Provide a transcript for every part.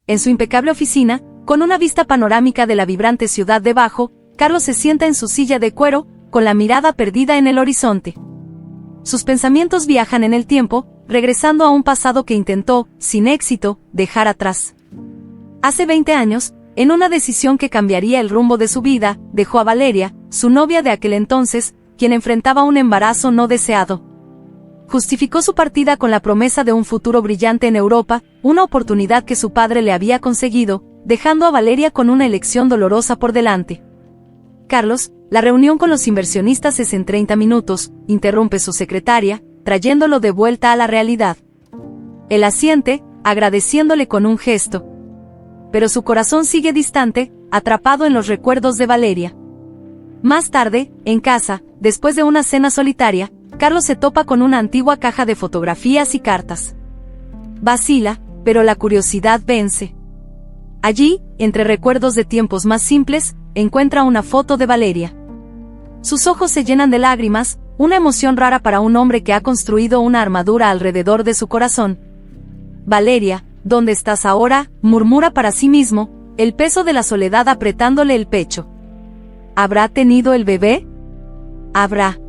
En su impecable oficina, con una vista panorámica de la vibrante ciudad debajo, Carlos se sienta en su silla de cuero, con la mirada perdida en el horizonte. Sus pensamientos viajan en el tiempo, regresando a un pasado que intentó, sin éxito, dejar atrás. Hace 20 años, en una decisión que cambiaría el rumbo de su vida, dejó a Valeria, su novia de aquel entonces, quien enfrentaba un embarazo no deseado. Justificó su partida con la promesa de un futuro brillante en Europa, una oportunidad que su padre le había conseguido, dejando a Valeria con una elección dolorosa por delante. Carlos, la reunión con los inversionistas es en 30 minutos, interrumpe su secretaria, trayéndolo de vuelta a la realidad. Él asiente, agradeciéndole con un gesto. Pero su corazón sigue distante, atrapado en los recuerdos de Valeria. Más tarde, en casa, después de una cena solitaria, Carlos se topa con una antigua caja de fotografías y cartas. Vacila, pero la curiosidad vence. Allí, entre recuerdos de tiempos más simples, encuentra una foto de Valeria. Sus ojos se llenan de lágrimas, una emoción rara para un hombre que ha construido una armadura alrededor de su corazón. Valeria, ¿dónde estás ahora?, murmura para sí mismo, el peso de la soledad apretándole el pecho. ¿Habrá tenido el bebé? Habrá.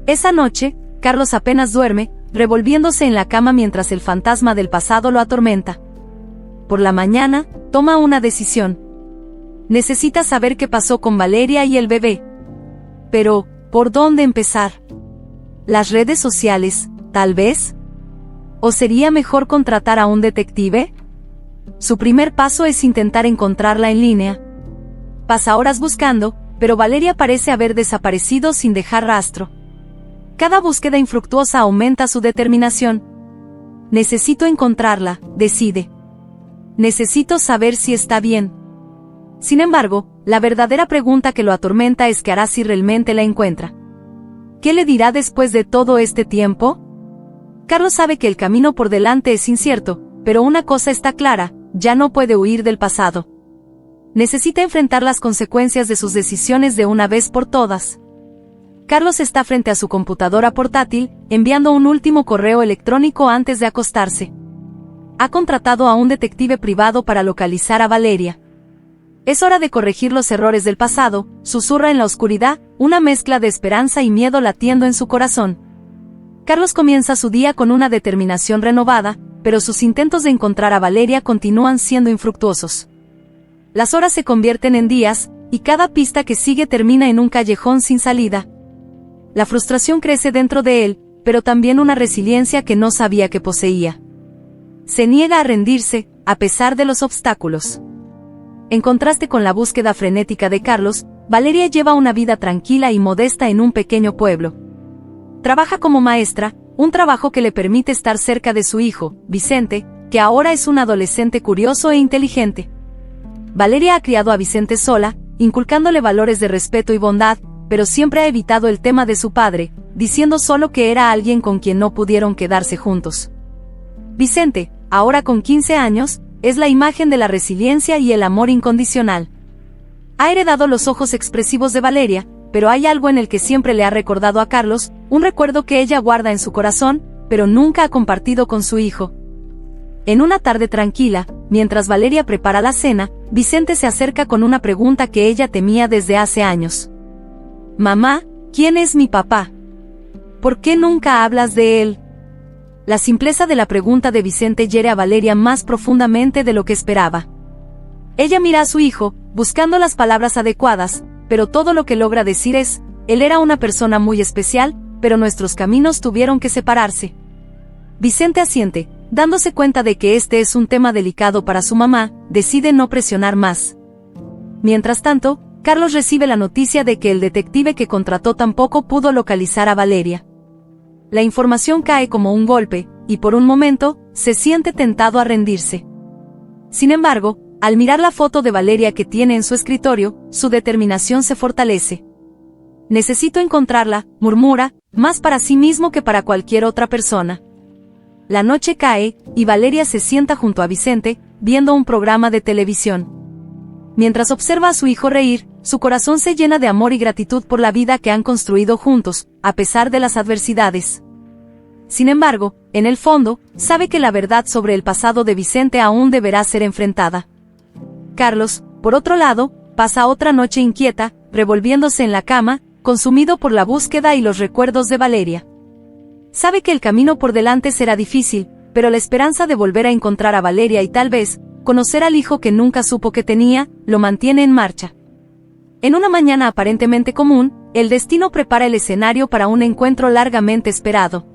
Esa noche, Carlos apenas duerme, revolviéndose en la cama mientras el fantasma del pasado lo atormenta. Por la mañana, toma una decisión. Necesita saber qué pasó con Valeria y el bebé. Pero, ¿por dónde empezar? ¿Las redes sociales, tal vez? ¿O sería mejor contratar a un detective? Su primer paso es intentar encontrarla en línea. Pasa horas buscando, pero Valeria parece haber desaparecido sin dejar rastro. Cada búsqueda infructuosa aumenta su determinación. Necesito encontrarla, decide. Necesito saber si está bien. Sin embargo, la verdadera pregunta que lo atormenta es qué hará si realmente la encuentra. ¿Qué le dirá después de todo este tiempo? Carlos sabe que el camino por delante es incierto, pero una cosa está clara, ya no puede huir del pasado. Necesita enfrentar las consecuencias de sus decisiones de una vez por todas. Carlos está frente a su computadora portátil, enviando un último correo electrónico antes de acostarse. Ha contratado a un detective privado para localizar a Valeria. Es hora de corregir los errores del pasado, susurra en la oscuridad, una mezcla de esperanza y miedo latiendo en su corazón. Carlos comienza su día con una determinación renovada, pero sus intentos de encontrar a Valeria continúan siendo infructuosos. Las horas se convierten en días, y cada pista que sigue termina en un callejón sin salida. La frustración crece dentro de él, pero también una resiliencia que no sabía que poseía. Se niega a rendirse, a pesar de los obstáculos. En contraste con la búsqueda frenética de Carlos, Valeria lleva una vida tranquila y modesta en un pequeño pueblo. Trabaja como maestra, un trabajo que le permite estar cerca de su hijo, Vicente, que ahora es un adolescente curioso e inteligente. Valeria ha criado a Vicente sola, inculcándole valores de respeto y bondad, pero siempre ha evitado el tema de su padre, diciendo solo que era alguien con quien no pudieron quedarse juntos. Vicente, ahora con 15 años, es la imagen de la resiliencia y el amor incondicional. Ha heredado los ojos expresivos de Valeria, pero hay algo en el que siempre le ha recordado a Carlos, un recuerdo que ella guarda en su corazón, pero nunca ha compartido con su hijo. En una tarde tranquila, mientras Valeria prepara la cena, Vicente se acerca con una pregunta que ella temía desde hace años. Mamá, ¿quién es mi papá? ¿Por qué nunca hablas de él? La simpleza de la pregunta de Vicente hiere a Valeria más profundamente de lo que esperaba. Ella mira a su hijo, buscando las palabras adecuadas, pero todo lo que logra decir es, él era una persona muy especial, pero nuestros caminos tuvieron que separarse. Vicente asiente, dándose cuenta de que este es un tema delicado para su mamá, decide no presionar más. Mientras tanto, Carlos recibe la noticia de que el detective que contrató tampoco pudo localizar a Valeria. La información cae como un golpe, y por un momento, se siente tentado a rendirse. Sin embargo, al mirar la foto de Valeria que tiene en su escritorio, su determinación se fortalece. Necesito encontrarla, murmura, más para sí mismo que para cualquier otra persona. La noche cae, y Valeria se sienta junto a Vicente, viendo un programa de televisión. Mientras observa a su hijo reír, su corazón se llena de amor y gratitud por la vida que han construido juntos, a pesar de las adversidades. Sin embargo, en el fondo, sabe que la verdad sobre el pasado de Vicente aún deberá ser enfrentada. Carlos, por otro lado, pasa otra noche inquieta, revolviéndose en la cama, consumido por la búsqueda y los recuerdos de Valeria. Sabe que el camino por delante será difícil, pero la esperanza de volver a encontrar a Valeria y tal vez conocer al hijo que nunca supo que tenía, lo mantiene en marcha. En una mañana aparentemente común, el destino prepara el escenario para un encuentro largamente esperado.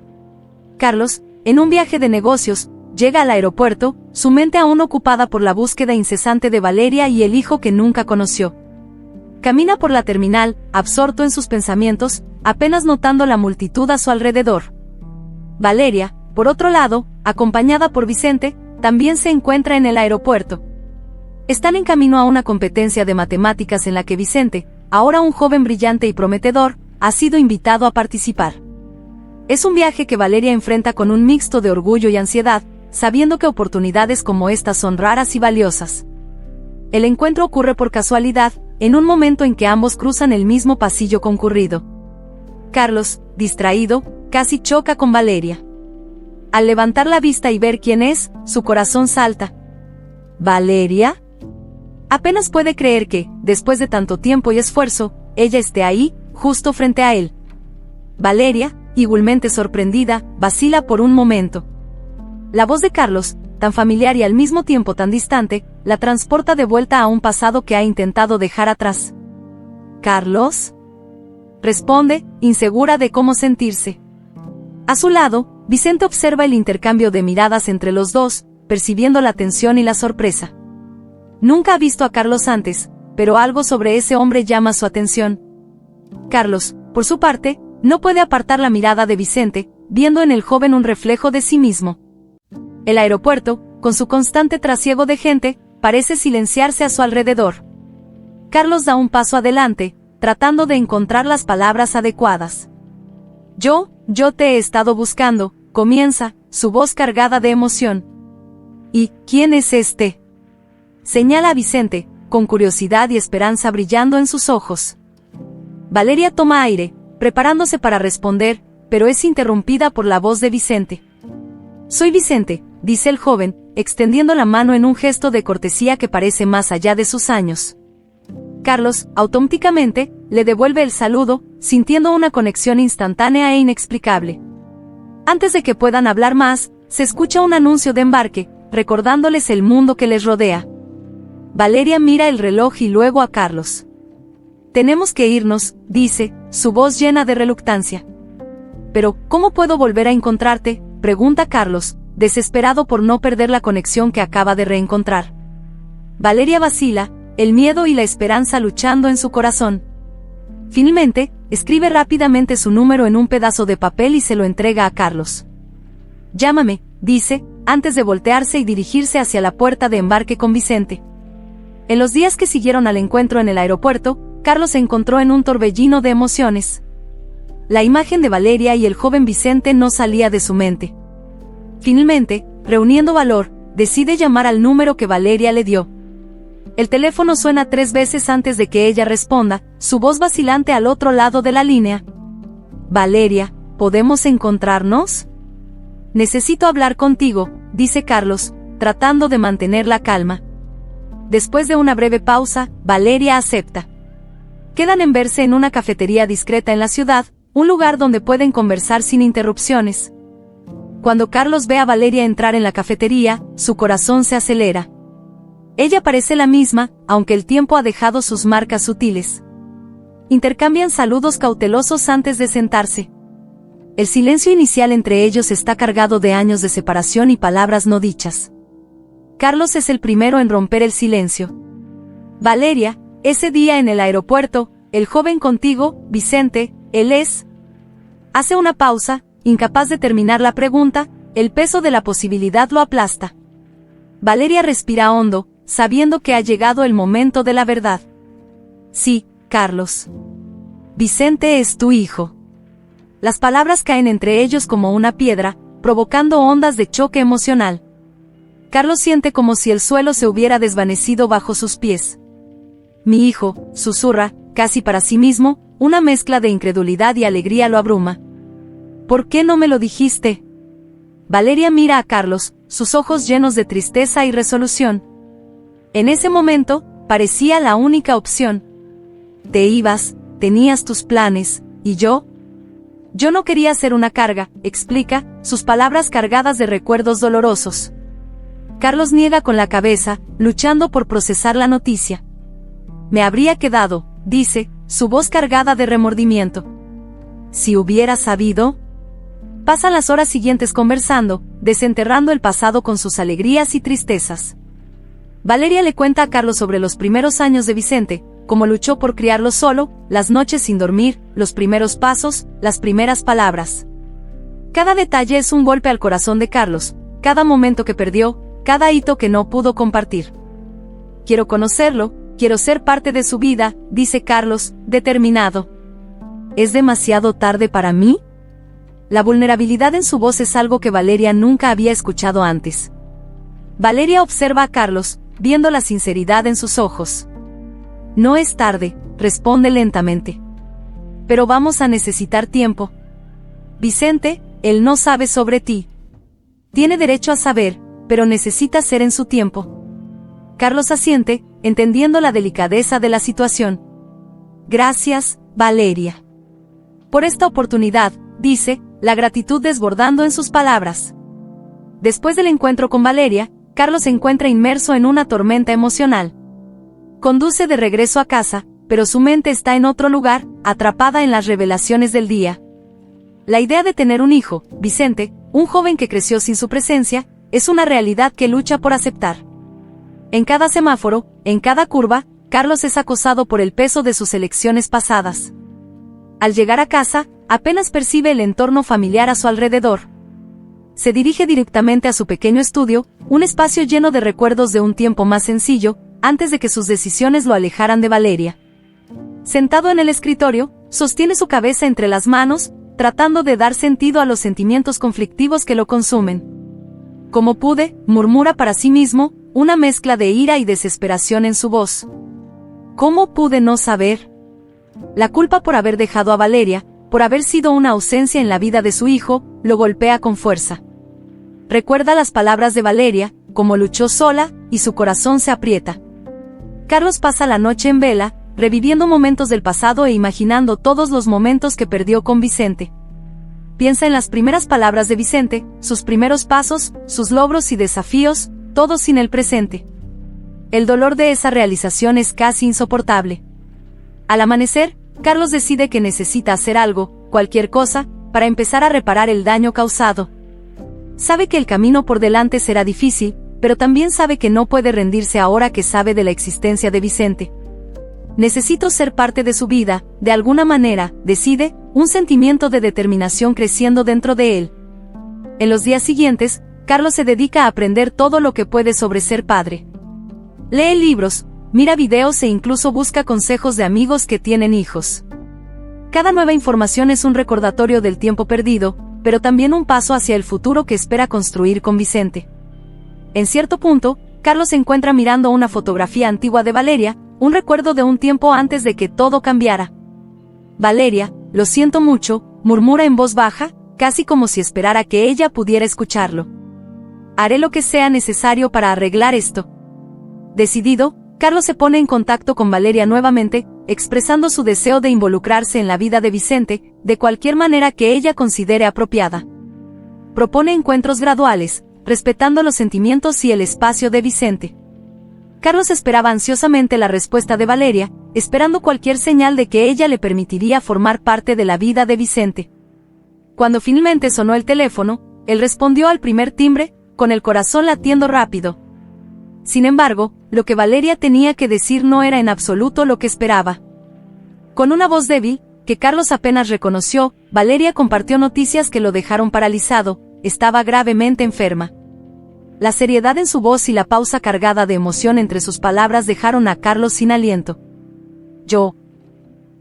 Carlos, en un viaje de negocios, llega al aeropuerto, su mente aún ocupada por la búsqueda incesante de Valeria y el hijo que nunca conoció. Camina por la terminal, absorto en sus pensamientos, apenas notando la multitud a su alrededor. Valeria, por otro lado, acompañada por Vicente, también se encuentra en el aeropuerto. Están en camino a una competencia de matemáticas en la que Vicente, ahora un joven brillante y prometedor, ha sido invitado a participar. Es un viaje que Valeria enfrenta con un mixto de orgullo y ansiedad, sabiendo que oportunidades como estas son raras y valiosas. El encuentro ocurre por casualidad, en un momento en que ambos cruzan el mismo pasillo concurrido. Carlos, distraído, casi choca con Valeria. Al levantar la vista y ver quién es, su corazón salta. ¿Valeria? Apenas puede creer que, después de tanto tiempo y esfuerzo, ella esté ahí, justo frente a él. Valeria, igualmente sorprendida, vacila por un momento. La voz de Carlos, tan familiar y al mismo tiempo tan distante, la transporta de vuelta a un pasado que ha intentado dejar atrás. ¿Carlos? Responde, insegura de cómo sentirse. A su lado, Vicente observa el intercambio de miradas entre los dos, percibiendo la tensión y la sorpresa. Nunca ha visto a Carlos antes, pero algo sobre ese hombre llama su atención. Carlos, por su parte, no puede apartar la mirada de Vicente, viendo en el joven un reflejo de sí mismo. El aeropuerto, con su constante trasiego de gente, parece silenciarse a su alrededor. Carlos da un paso adelante, tratando de encontrar las palabras adecuadas. Yo te he estado buscando, comienza, su voz cargada de emoción. ¿Y quién es este? Señala a Vicente, con curiosidad y esperanza brillando en sus ojos. Valeria toma aire, preparándose para responder, pero es interrumpida por la voz de Vicente. Soy Vicente, dice el joven, extendiendo la mano en un gesto de cortesía que parece más allá de sus años. Carlos, automáticamente, le devuelve el saludo, sintiendo una conexión instantánea e inexplicable. Antes de que puedan hablar más, se escucha un anuncio de embarque, recordándoles el mundo que les rodea. Valeria mira el reloj y luego a Carlos. Tenemos que irnos, dice, su voz llena de reluctancia. Pero, ¿cómo puedo volver a encontrarte?, pregunta Carlos, desesperado por no perder la conexión que acaba de reencontrar. Valeria vacila, el miedo y la esperanza luchando en su corazón. Finalmente, escribe rápidamente su número en un pedazo de papel y se lo entrega a Carlos. Llámame, dice, antes de voltearse y dirigirse hacia la puerta de embarque con Vicente. En los días que siguieron al encuentro en el aeropuerto, Carlos se encontró en un torbellino de emociones. La imagen de Valeria y el joven Vicente no salía de su mente. Finalmente, reuniendo valor, decide llamar al número que Valeria le dio. El teléfono suena 3 veces antes de que ella responda, su voz vacilante al otro lado de la línea. Valeria, ¿podemos encontrarnos? Necesito hablar contigo, dice Carlos, tratando de mantener la calma. Después de una breve pausa, Valeria acepta. Quedan en verse en una cafetería discreta en la ciudad, un lugar donde pueden conversar sin interrupciones. Cuando Carlos ve a Valeria entrar en la cafetería, su corazón se acelera. Ella parece la misma, aunque el tiempo ha dejado sus marcas sutiles. Intercambian saludos cautelosos antes de sentarse. El silencio inicial entre ellos está cargado de años de separación y palabras no dichas. Carlos es el primero en romper el silencio. Valeria, ese día en el aeropuerto, el joven contigo, Vicente, él es... Hace una pausa, incapaz de terminar la pregunta, el peso de la posibilidad lo aplasta. Valeria respira hondo, sabiendo que ha llegado el momento de la verdad. Sí, Carlos. Vicente es tu hijo. Las palabras caen entre ellos como una piedra, provocando ondas de choque emocional. Carlos siente como si el suelo se hubiera desvanecido bajo sus pies. Mi hijo, susurra, casi para sí mismo, una mezcla de incredulidad y alegría lo abruma. ¿Por qué no me lo dijiste? Valeria mira a Carlos, sus ojos llenos de tristeza y resolución. En ese momento, parecía la única opción. Te ibas, tenías tus planes, ¿y yo? Yo no quería ser una carga, explica, sus palabras cargadas de recuerdos dolorosos. Carlos niega con la cabeza, luchando por procesar la noticia. Me habría quedado, dice, su voz cargada de remordimiento. Si hubiera sabido. Pasan las horas siguientes conversando, desenterrando el pasado con sus alegrías y tristezas. Valeria le cuenta a Carlos sobre los primeros años de Vicente, cómo luchó por criarlo solo, las noches sin dormir, los primeros pasos, las primeras palabras. Cada detalle es un golpe al corazón de Carlos, cada momento que perdió, cada hito que no pudo compartir. Quiero conocerlo, quiero ser parte de su vida, dice Carlos, determinado. ¿Es demasiado tarde para mí? La vulnerabilidad en su voz es algo que Valeria nunca había escuchado antes. Valeria observa a Carlos, viendo la sinceridad en sus ojos. No es tarde, responde lentamente. Pero vamos a necesitar tiempo. Vicente, él no sabe sobre ti. Tiene derecho a saber, pero necesita ser en su tiempo. Carlos asiente, entendiendo la delicadeza de la situación. Gracias, Valeria. Por esta oportunidad, dice, la gratitud desbordando en sus palabras. Después del encuentro con Valeria, Carlos se encuentra inmerso en una tormenta emocional. Conduce de regreso a casa, pero su mente está en otro lugar, atrapada en las revelaciones del día. La idea de tener un hijo, Vicente, un joven que creció sin su presencia, es una realidad que lucha por aceptar. En cada semáforo, en cada curva, Carlos es acosado por el peso de sus elecciones pasadas. Al llegar a casa, apenas percibe el entorno familiar a su alrededor. Se dirige directamente a su pequeño estudio, un espacio lleno de recuerdos de un tiempo más sencillo, antes de que sus decisiones lo alejaran de Valeria. Sentado en el escritorio, sostiene su cabeza entre las manos, tratando de dar sentido a los sentimientos conflictivos que lo consumen. Como pude, murmura para sí mismo, una mezcla de ira y desesperación en su voz. ¿Cómo pude no saber? La culpa por haber dejado a Valeria, por haber sido una ausencia en la vida de su hijo, lo golpea con fuerza. Recuerda las palabras de Valeria, cómo luchó sola, y su corazón se aprieta. Carlos pasa la noche en vela, reviviendo momentos del pasado e imaginando todos los momentos que perdió con Vicente. Piensa en las primeras palabras de Vicente, sus primeros pasos, sus logros y desafíos, todo sin el presente. El dolor de esa realización es casi insoportable. Al amanecer, Carlos decide que necesita hacer algo, cualquier cosa, para empezar a reparar el daño causado. Sabe que el camino por delante será difícil, pero también sabe que no puede rendirse ahora que sabe de la existencia de Vicente. Necesito ser parte de su vida, de alguna manera, decide, un sentimiento de determinación creciendo dentro de él. En los días siguientes, Carlos se dedica a aprender todo lo que puede sobre ser padre. Lee libros, mira videos e incluso busca consejos de amigos que tienen hijos. Cada nueva información es un recordatorio del tiempo perdido, pero también un paso hacia el futuro que espera construir con Vicente. En cierto punto, Carlos se encuentra mirando una fotografía antigua de Valeria, un recuerdo de un tiempo antes de que todo cambiara. Valeria, lo siento mucho, murmura en voz baja, casi como si esperara que ella pudiera escucharlo. Haré lo que sea necesario para arreglar esto. Decidido, Carlos se pone en contacto con Valeria nuevamente, expresando su deseo de involucrarse en la vida de Vicente, de cualquier manera que ella considere apropiada. Propone encuentros graduales, respetando los sentimientos y el espacio de Vicente. Carlos esperaba ansiosamente la respuesta de Valeria, esperando cualquier señal de que ella le permitiría formar parte de la vida de Vicente. Cuando finalmente sonó el teléfono, él respondió al primer timbre, con el corazón latiendo rápido. Sin embargo, lo que Valeria tenía que decir no era en absoluto lo que esperaba. Con una voz débil, que Carlos apenas reconoció, Valeria compartió noticias que lo dejaron paralizado, estaba gravemente enferma. La seriedad en su voz y la pausa cargada de emoción entre sus palabras dejaron a Carlos sin aliento. Yo.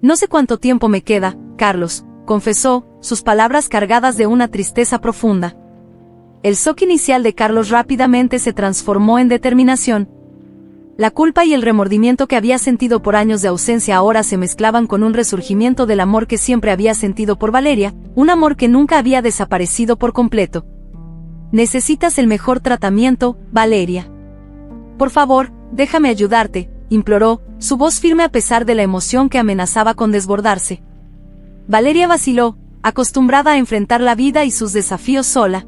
No sé cuánto tiempo me queda, Carlos, confesó, sus palabras cargadas de una tristeza profunda. El shock inicial de Carlos rápidamente se transformó en determinación. La culpa y el remordimiento que había sentido por años de ausencia ahora se mezclaban con un resurgimiento del amor que siempre había sentido por Valeria, un amor que nunca había desaparecido por completo. Necesitas el mejor tratamiento, Valeria. Por favor, déjame ayudarte, imploró, su voz firme a pesar de la emoción que amenazaba con desbordarse. Valeria vaciló, acostumbrada a enfrentar la vida y sus desafíos sola.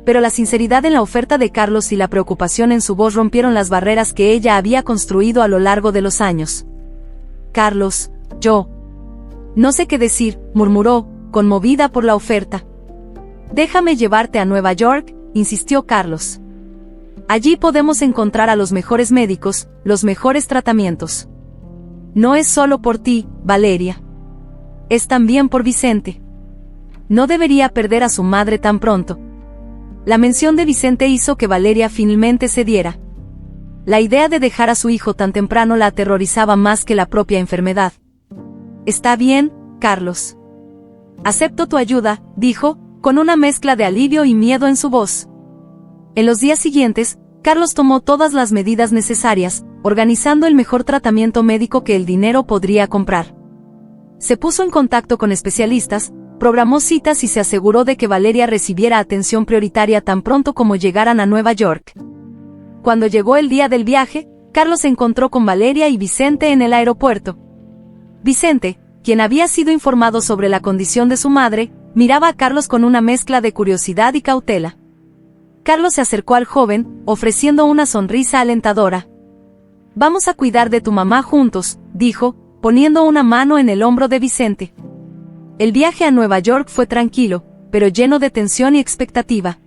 Pero la sinceridad en la oferta de Carlos y la preocupación en su voz rompieron las barreras que ella había construido a lo largo de los años. Carlos, yo. No sé qué decir, murmuró, conmovida por la oferta. Déjame llevarte a Nueva York, insistió Carlos. Allí podemos encontrar a los mejores médicos, los mejores tratamientos. No es solo por ti, Valeria. Es también por Vicente. No debería perder a su madre tan pronto. La mención de Vicente hizo que Valeria finalmente cediera. La idea de dejar a su hijo tan temprano la aterrorizaba más que la propia enfermedad. Está bien, Carlos. Acepto tu ayuda, dijo, con una mezcla de alivio y miedo en su voz. En los días siguientes, Carlos tomó todas las medidas necesarias, organizando el mejor tratamiento médico que el dinero podría comprar. Se puso en contacto con especialistas, programó citas y se aseguró de que Valeria recibiera atención prioritaria tan pronto como llegaran a Nueva York. Cuando llegó el día del viaje, Carlos se encontró con Valeria y Vicente en el aeropuerto. Vicente, quien había sido informado sobre la condición de su madre, miraba a Carlos con una mezcla de curiosidad y cautela. Carlos se acercó al joven, ofreciendo una sonrisa alentadora. Vamos a cuidar de tu mamá juntos, dijo, poniendo una mano en el hombro de Vicente. El viaje a Nueva York fue tranquilo, pero lleno de tensión y expectativa.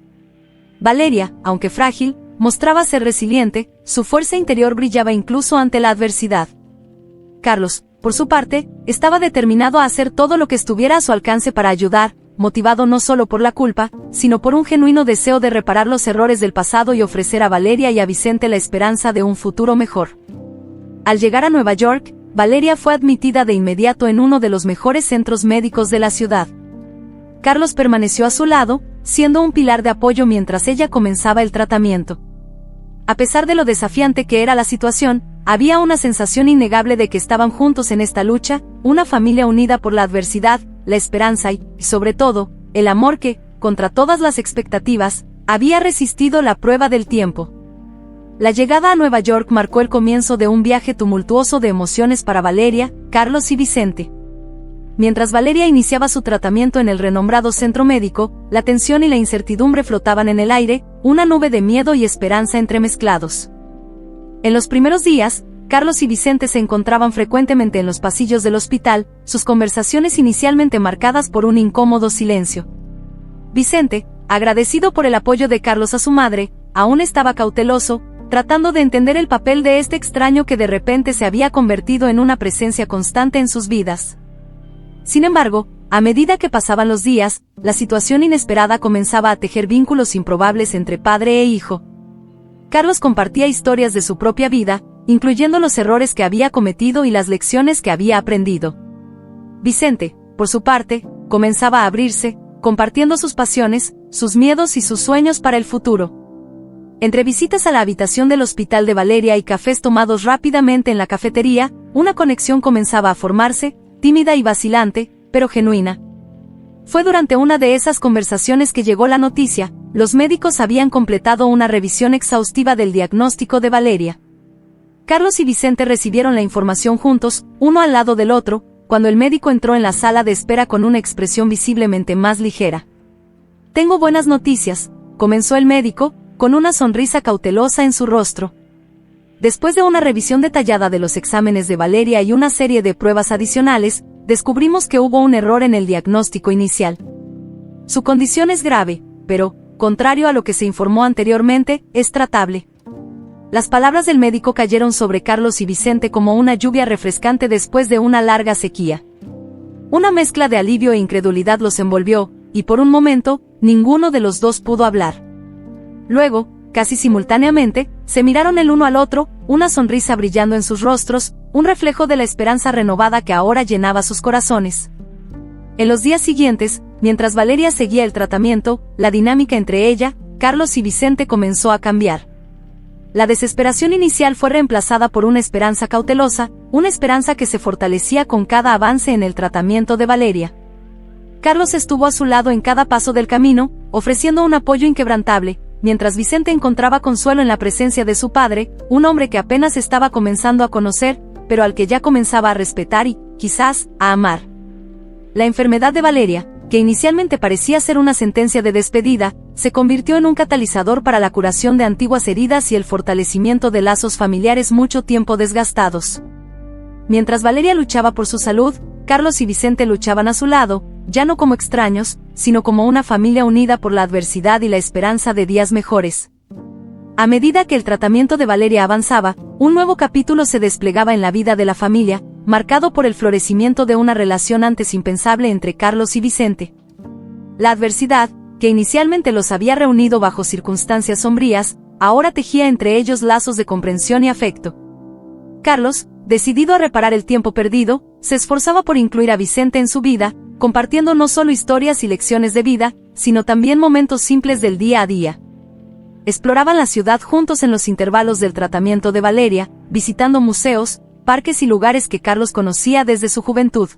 Valeria, aunque frágil, mostraba ser resiliente, su fuerza interior brillaba incluso ante la adversidad. Carlos, por su parte, estaba determinado a hacer todo lo que estuviera a su alcance para ayudar, motivado no solo por la culpa, sino por un genuino deseo de reparar los errores del pasado y ofrecer a Valeria y a Vicente la esperanza de un futuro mejor. Al llegar a Nueva York, Valeria fue admitida de inmediato en uno de los mejores centros médicos de la ciudad. Carlos permaneció a su lado, siendo un pilar de apoyo mientras ella comenzaba el tratamiento. A pesar de lo desafiante que era la situación, había una sensación innegable de que estaban juntos en esta lucha, una familia unida por la adversidad, la esperanza y, sobre todo, el amor que, contra todas las expectativas, había resistido la prueba del tiempo. La llegada a Nueva York marcó el comienzo de un viaje tumultuoso de emociones para Valeria, Carlos y Vicente. Mientras Valeria iniciaba su tratamiento en el renombrado centro médico, la tensión y la incertidumbre flotaban en el aire, una nube de miedo y esperanza entremezclados. En los primeros días, Carlos y Vicente se encontraban frecuentemente en los pasillos del hospital, sus conversaciones inicialmente marcadas por un incómodo silencio. Vicente, agradecido por el apoyo de Carlos a su madre, aún estaba cauteloso, tratando de entender el papel de este extraño que de repente se había convertido en una presencia constante en sus vidas. Sin embargo, a medida que pasaban los días, la situación inesperada comenzaba a tejer vínculos improbables entre padre e hijo. Carlos compartía historias de su propia vida, incluyendo los errores que había cometido y las lecciones que había aprendido. Vicente, por su parte, comenzaba a abrirse, compartiendo sus pasiones, sus miedos y sus sueños para el futuro. Entre visitas a la habitación del hospital de Valeria y cafés tomados rápidamente en la cafetería, una conexión comenzaba a formarse, tímida y vacilante, pero genuina. Fue durante una de esas conversaciones que llegó la noticia: los médicos habían completado una revisión exhaustiva del diagnóstico de Valeria. Carlos y Vicente recibieron la información juntos, uno al lado del otro, cuando el médico entró en la sala de espera con una expresión visiblemente más ligera. Tengo buenas noticias, comenzó el médico, con una sonrisa cautelosa en su rostro. Después de una revisión detallada de los exámenes de Valeria y una serie de pruebas adicionales, descubrimos que hubo un error en el diagnóstico inicial. Su condición es grave, pero, contrario a lo que se informó anteriormente, es tratable. Las palabras del médico cayeron sobre Carlos y Vicente como una lluvia refrescante después de una larga sequía. Una mezcla de alivio e incredulidad los envolvió, y por un momento, ninguno de los dos pudo hablar. Luego, casi simultáneamente, se miraron el uno al otro, una sonrisa brillando en sus rostros, un reflejo de la esperanza renovada que ahora llenaba sus corazones. En los días siguientes, mientras Valeria seguía el tratamiento, la dinámica entre ella, Carlos y Vicente comenzó a cambiar. La desesperación inicial fue reemplazada por una esperanza cautelosa, una esperanza que se fortalecía con cada avance en el tratamiento de Valeria. Carlos estuvo a su lado en cada paso del camino, ofreciendo un apoyo inquebrantable, mientras Vicente encontraba consuelo en la presencia de su padre, un hombre que apenas estaba comenzando a conocer, pero al que ya comenzaba a respetar y, quizás, a amar. La enfermedad de Valeria, que inicialmente parecía ser una sentencia de despedida, se convirtió en un catalizador para la curación de antiguas heridas y el fortalecimiento de lazos familiares mucho tiempo desgastados. Mientras Valeria luchaba por su salud, Carlos y Vicente luchaban a su lado, ya no como extraños, sino como una familia unida por la adversidad y la esperanza de días mejores. A medida que el tratamiento de Valeria avanzaba, un nuevo capítulo se desplegaba en la vida de la familia, marcado por el florecimiento de una relación antes impensable entre Carlos y Vicente. La adversidad, que inicialmente los había reunido bajo circunstancias sombrías, ahora tejía entre ellos lazos de comprensión y afecto. Carlos, decidido a reparar el tiempo perdido, se esforzaba por incluir a Vicente en su vida, compartiendo no solo historias y lecciones de vida, sino también momentos simples del día a día. Exploraban la ciudad juntos en los intervalos del tratamiento de Valeria, visitando museos, parques y lugares que Carlos conocía desde su juventud.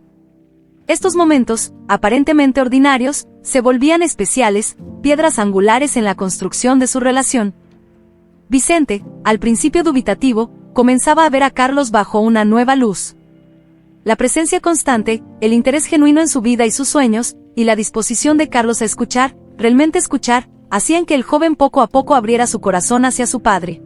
Estos momentos, aparentemente ordinarios, se volvían especiales, piedras angulares en la construcción de su relación. Vicente, al principio dubitativo, comenzaba a ver a Carlos bajo una nueva luz. La presencia constante, el interés genuino en su vida y sus sueños, y la disposición de Carlos a escuchar, realmente escuchar, hacían que el joven poco a poco abriera su corazón hacia su padre.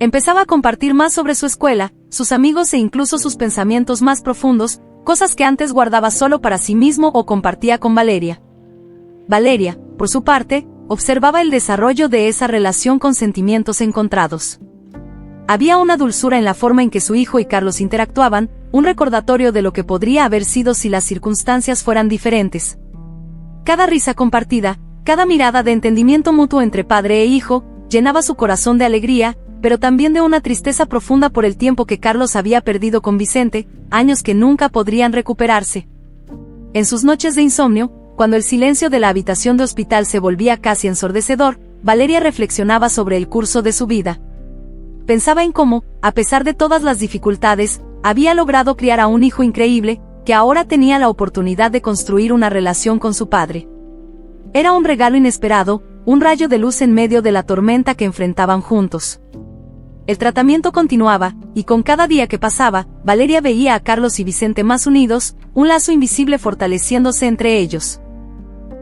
Empezaba a compartir más sobre su escuela, sus amigos e incluso sus pensamientos más profundos, cosas que antes guardaba solo para sí mismo o compartía con Valeria. Valeria, por su parte, observaba el desarrollo de esa relación con sentimientos encontrados. Había una dulzura en la forma en que su hijo y Carlos interactuaban, un recordatorio de lo que podría haber sido si las circunstancias fueran diferentes. Cada risa compartida, cada mirada de entendimiento mutuo entre padre e hijo, llenaba su corazón de alegría, pero también de una tristeza profunda por el tiempo que Carlos había perdido con Vicente, años que nunca podrían recuperarse. En sus noches de insomnio, cuando el silencio de la habitación de hospital se volvía casi ensordecedor, Valeria reflexionaba sobre el curso de su vida. Pensaba en cómo, a pesar de todas las dificultades, había logrado criar a un hijo increíble, que ahora tenía la oportunidad de construir una relación con su padre. Era un regalo inesperado, un rayo de luz en medio de la tormenta que enfrentaban juntos. El tratamiento continuaba, y con cada día que pasaba, Valeria veía a Carlos y Vicente más unidos, un lazo invisible fortaleciéndose entre ellos.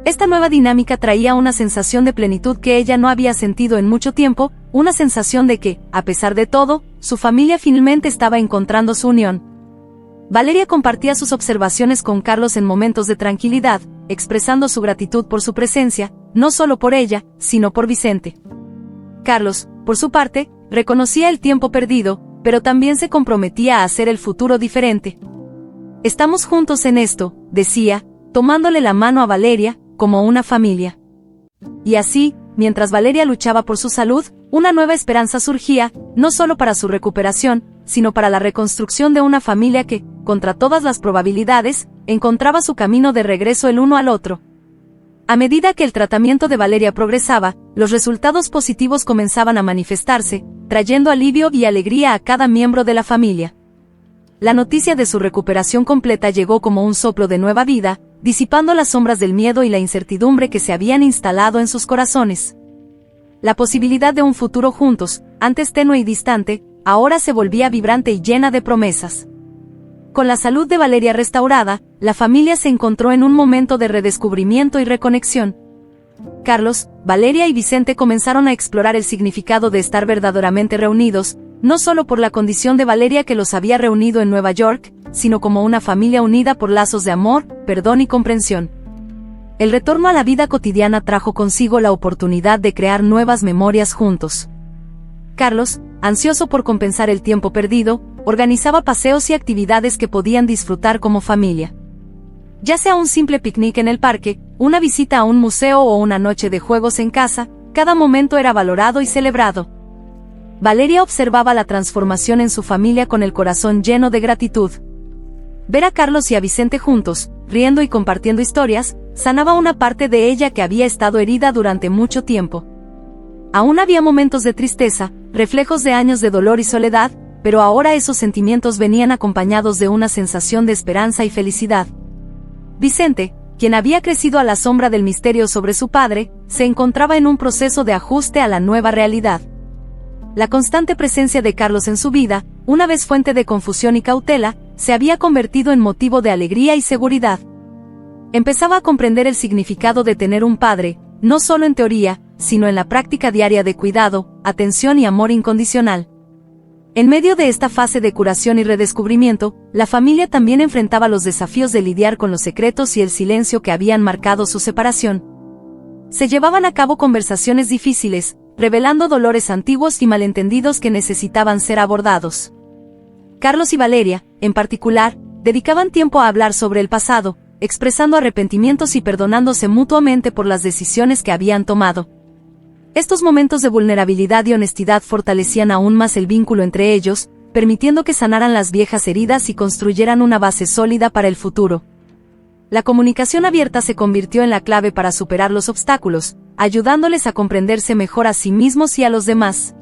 Esta nueva dinámica traía una sensación de plenitud que ella no había sentido en mucho tiempo, una sensación de que, a pesar de todo, su familia finalmente estaba encontrando su unión. Valeria compartía sus observaciones con Carlos en momentos de tranquilidad, expresando su gratitud por su presencia, no solo por ella, sino por Vicente. Carlos, por su parte, reconocía el tiempo perdido, pero también se comprometía a hacer el futuro diferente. Estamos juntos en esto, decía, tomándole la mano a Valeria, como una familia. Y así, mientras Valeria luchaba por su salud, una nueva esperanza surgía, no solo para su recuperación, sino para la reconstrucción de una familia que, contra todas las probabilidades, encontraba su camino de regreso el uno al otro. A medida que el tratamiento de Valeria progresaba, los resultados positivos comenzaban a manifestarse, trayendo alivio y alegría a cada miembro de la familia. La noticia de su recuperación completa llegó como un soplo de nueva vida, disipando las sombras del miedo y la incertidumbre que se habían instalado en sus corazones. La posibilidad de un futuro juntos, antes tenue y distante, ahora se volvía vibrante y llena de promesas. Con la salud de Valeria restaurada, la familia se encontró en un momento de redescubrimiento y reconexión. Carlos, Valeria y Vicente comenzaron a explorar el significado de estar verdaderamente reunidos, no solo por la condición de Valeria que los había reunido en Nueva York, sino como una familia unida por lazos de amor, perdón y comprensión. El retorno a la vida cotidiana trajo consigo la oportunidad de crear nuevas memorias juntos. Carlos, ansioso por compensar el tiempo perdido, organizaba paseos y actividades que podían disfrutar como familia. Ya sea un simple picnic en el parque, una visita a un museo o una noche de juegos en casa, cada momento era valorado y celebrado. Valeria observaba la transformación en su familia con el corazón lleno de gratitud. Ver a Carlos y a Vicente juntos, riendo y compartiendo historias, sanaba una parte de ella que había estado herida durante mucho tiempo. Aún había momentos de tristeza, reflejos de años de dolor y soledad, pero ahora esos sentimientos venían acompañados de una sensación de esperanza y felicidad. Vicente, quien había crecido a la sombra del misterio sobre su padre, se encontraba en un proceso de ajuste a la nueva realidad. La constante presencia de Carlos en su vida, una vez fuente de confusión y cautela, se había convertido en motivo de alegría y seguridad. Empezaba a comprender el significado de tener un padre, no solo en teoría, sino en la práctica diaria de cuidado, atención y amor incondicional. En medio de esta fase de curación y redescubrimiento, la familia también enfrentaba los desafíos de lidiar con los secretos y el silencio que habían marcado su separación. Se llevaban a cabo conversaciones difíciles, revelando dolores antiguos y malentendidos que necesitaban ser abordados. Carlos y Valeria, en particular, dedicaban tiempo a hablar sobre el pasado, expresando arrepentimientos y perdonándose mutuamente por las decisiones que habían tomado. Estos momentos de vulnerabilidad y honestidad fortalecían aún más el vínculo entre ellos, permitiendo que sanaran las viejas heridas y construyeran una base sólida para el futuro. La comunicación abierta se convirtió en la clave para superar los obstáculos, ayudándoles a comprenderse mejor a sí mismos y a los demás.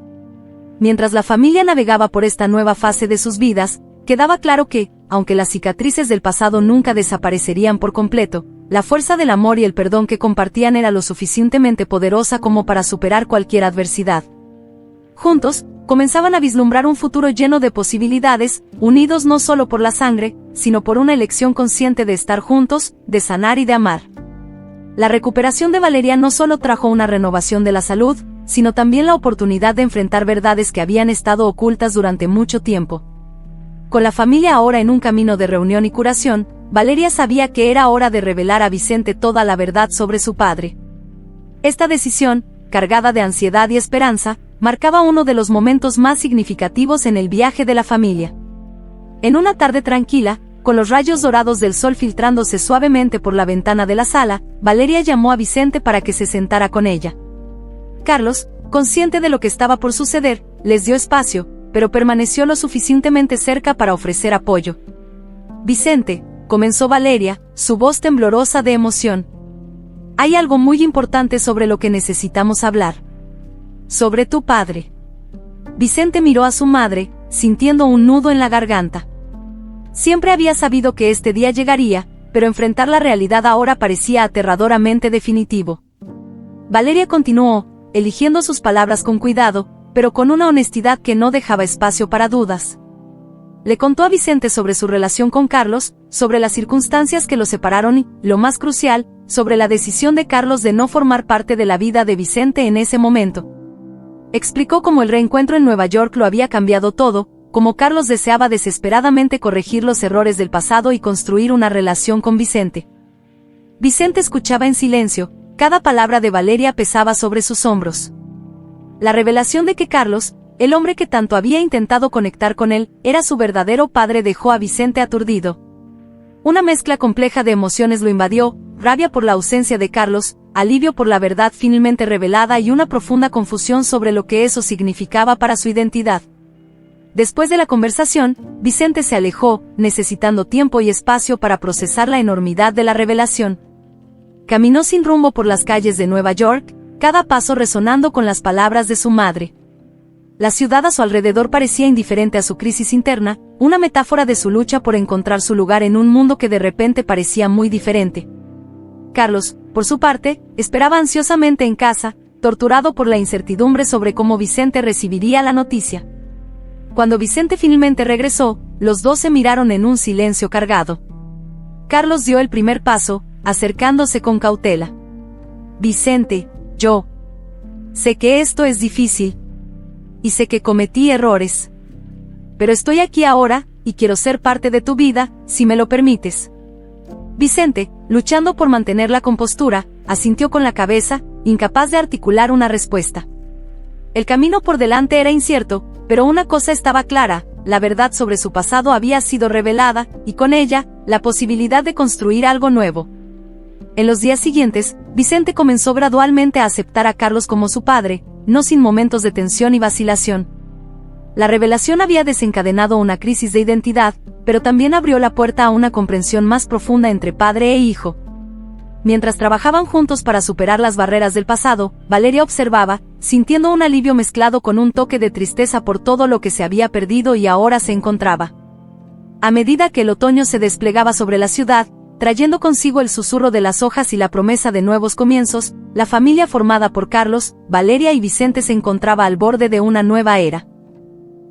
Mientras la familia navegaba por esta nueva fase de sus vidas, quedaba claro que, aunque las cicatrices del pasado nunca desaparecerían por completo, la fuerza del amor y el perdón que compartían era lo suficientemente poderosa como para superar cualquier adversidad. Juntos, comenzaban a vislumbrar un futuro lleno de posibilidades, unidos no solo por la sangre, sino por una elección consciente de estar juntos, de sanar y de amar. La recuperación de Valeria no solo trajo una renovación de la salud, sino también la oportunidad de enfrentar verdades que habían estado ocultas durante mucho tiempo. Con la familia ahora en un camino de reunión y curación, Valeria sabía que era hora de revelar a Vicente toda la verdad sobre su padre. Esta decisión, cargada de ansiedad y esperanza, marcaba uno de los momentos más significativos en el viaje de la familia. En una tarde tranquila, con los rayos dorados del sol filtrándose suavemente por la ventana de la sala, Valeria llamó a Vicente para que se sentara con ella. Carlos, consciente de lo que estaba por suceder, les dio espacio, pero permaneció lo suficientemente cerca para ofrecer apoyo. Vicente, comenzó Valeria, su voz temblorosa de emoción. Hay algo muy importante sobre lo que necesitamos hablar. Sobre tu padre. Vicente miró a su madre, sintiendo un nudo en la garganta. Siempre había sabido que este día llegaría, pero enfrentar la realidad ahora parecía aterradoramente definitivo. Valeria continuó, eligiendo sus palabras con cuidado, pero con una honestidad que no dejaba espacio para dudas. Le contó a Vicente sobre su relación con Carlos, sobre las circunstancias que lo separaron y, lo más crucial, sobre la decisión de Carlos de no formar parte de la vida de Vicente en ese momento. Explicó cómo el reencuentro en Nueva York lo había cambiado todo, cómo Carlos deseaba desesperadamente corregir los errores del pasado y construir una relación con Vicente. Vicente escuchaba en silencio, cada palabra de Valeria pesaba sobre sus hombros. La revelación de que Carlos, el hombre que tanto había intentado conectar con él, era su verdadero padre dejó a Vicente aturdido. Una mezcla compleja de emociones lo invadió, rabia por la ausencia de Carlos, alivio por la verdad finalmente revelada y una profunda confusión sobre lo que eso significaba para su identidad. Después de la conversación, Vicente se alejó, necesitando tiempo y espacio para procesar la enormidad de la revelación. Caminó sin rumbo por las calles de Nueva York, cada paso resonando con las palabras de su madre. La ciudad a su alrededor parecía indiferente a su crisis interna, una metáfora de su lucha por encontrar su lugar en un mundo que de repente parecía muy diferente. Carlos, por su parte, esperaba ansiosamente en casa, torturado por la incertidumbre sobre cómo Vicente recibiría la noticia. Cuando Vicente finalmente regresó, los dos se miraron en un silencio cargado. Carlos dio el primer paso, acercándose con cautela. Vicente, yo sé que esto es difícil. Y sé que cometí errores. Pero estoy aquí ahora, y quiero ser parte de tu vida, si me lo permites. Vicente, luchando por mantener la compostura, asintió con la cabeza, incapaz de articular una respuesta. El camino por delante era incierto, pero una cosa estaba clara, la verdad sobre su pasado había sido revelada, y con ella, la posibilidad de construir algo nuevo. En los días siguientes, Vicente comenzó gradualmente a aceptar a Carlos como su padre, no sin momentos de tensión y vacilación. La revelación había desencadenado una crisis de identidad, pero también abrió la puerta a una comprensión más profunda entre padre e hijo. mientras trabajaban juntos para superar las barreras del pasado, Valeria observaba, sintiendo un alivio mezclado con un toque de tristeza por todo lo que se había perdido y ahora se encontraba. A medida que el otoño se desplegaba sobre la ciudad, trayendo consigo el susurro de las hojas y la promesa de nuevos comienzos, la familia formada por Carlos, Valeria y Vicente se encontraba al borde de una nueva era.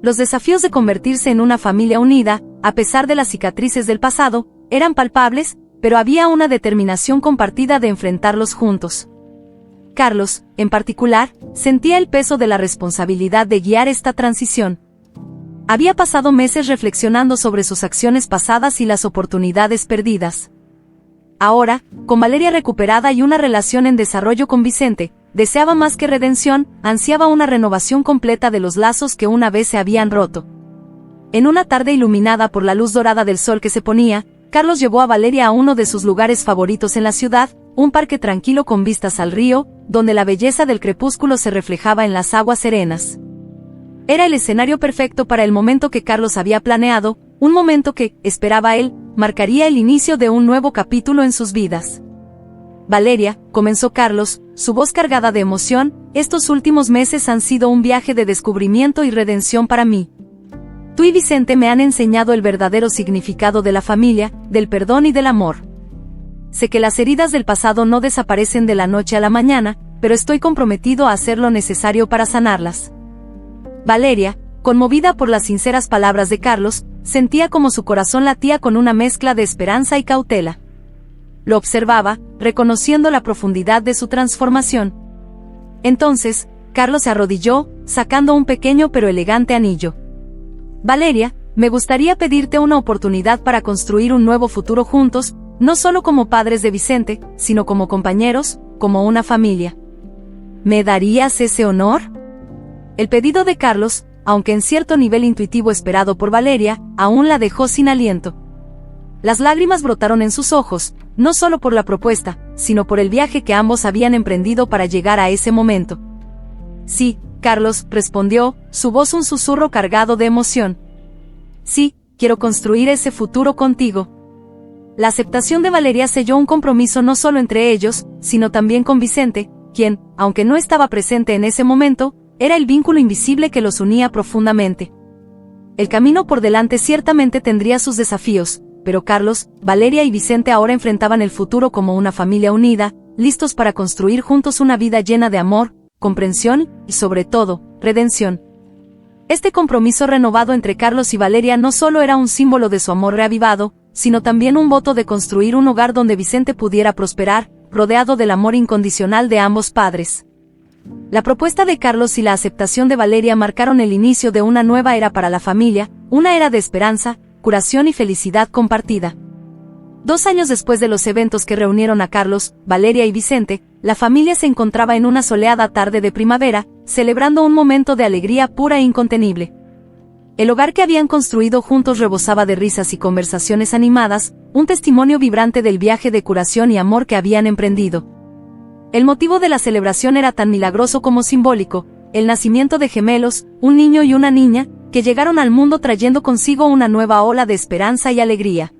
Los desafíos de convertirse en una familia unida, a pesar de las cicatrices del pasado, eran palpables, pero había una determinación compartida de enfrentarlos juntos. Carlos, en particular, sentía el peso de la responsabilidad de guiar esta transición. Había pasado meses reflexionando sobre sus acciones pasadas y las oportunidades perdidas. Ahora, con Valeria recuperada y una relación en desarrollo con Vicente, deseaba más que redención, ansiaba una renovación completa de los lazos que una vez se habían roto. En una tarde iluminada por la luz dorada del sol que se ponía, Carlos llevó a Valeria a uno de sus lugares favoritos en la ciudad, un parque tranquilo con vistas al río, donde la belleza del crepúsculo se reflejaba en las aguas serenas. Era el escenario perfecto para el momento que Carlos había planeado, un momento que, esperaba él, marcaría el inicio de un nuevo capítulo en sus vidas. Valeria, comenzó Carlos, su voz cargada de emoción, estos últimos meses han sido un viaje de descubrimiento y redención para mí. Tú y Vicente me han enseñado el verdadero significado de la familia, del perdón y del amor. Sé que las heridas del pasado no desaparecen de la noche a la mañana, pero estoy comprometido a hacer lo necesario para sanarlas. Valeria, conmovida por las sinceras palabras de Carlos, sentía como su corazón latía con una mezcla de esperanza y cautela. Lo observaba, reconociendo la profundidad de su transformación. Entonces, Carlos se arrodilló, sacando un pequeño pero elegante anillo. Valeria, me gustaría pedirte una oportunidad para construir un nuevo futuro juntos, no solo como padres de Vicente, sino como compañeros, como una familia. ¿Me darías ese honor? El pedido de Carlos, aunque en cierto nivel intuitivo esperado por Valeria, aún la dejó sin aliento. Las lágrimas brotaron en sus ojos, no solo por la propuesta, sino por el viaje que ambos habían emprendido para llegar a ese momento. Sí, Carlos, respondió, su voz un susurro cargado de emoción. Sí, quiero construir ese futuro contigo. La aceptación de Valeria selló un compromiso no solo entre ellos, sino también con Vicente, quien, aunque no estaba presente en ese momento, era el vínculo invisible que los unía profundamente. El camino por delante ciertamente tendría sus desafíos, pero Carlos, Valeria y Vicente ahora enfrentaban el futuro como una familia unida, listos para construir juntos una vida llena de amor, comprensión y, sobre todo, redención. Este compromiso renovado entre Carlos y Valeria no solo era un símbolo de su amor reavivado, sino también un voto de construir un hogar donde Vicente pudiera prosperar, rodeado del amor incondicional de ambos padres. La propuesta de Carlos y la aceptación de Valeria marcaron el inicio de una nueva era para la familia, una era de esperanza, curación y felicidad compartida. 2 años después de los eventos que reunieron a Carlos, Valeria y Vicente, la familia se encontraba en una soleada tarde de primavera, celebrando un momento de alegría pura e incontenible. El hogar que habían construido juntos rebosaba de risas y conversaciones animadas, un testimonio vibrante del viaje de curación y amor que habían emprendido. El motivo de la celebración era tan milagroso como simbólico, el nacimiento de gemelos, un niño y una niña, que llegaron al mundo trayendo consigo una nueva ola de esperanza y alegría.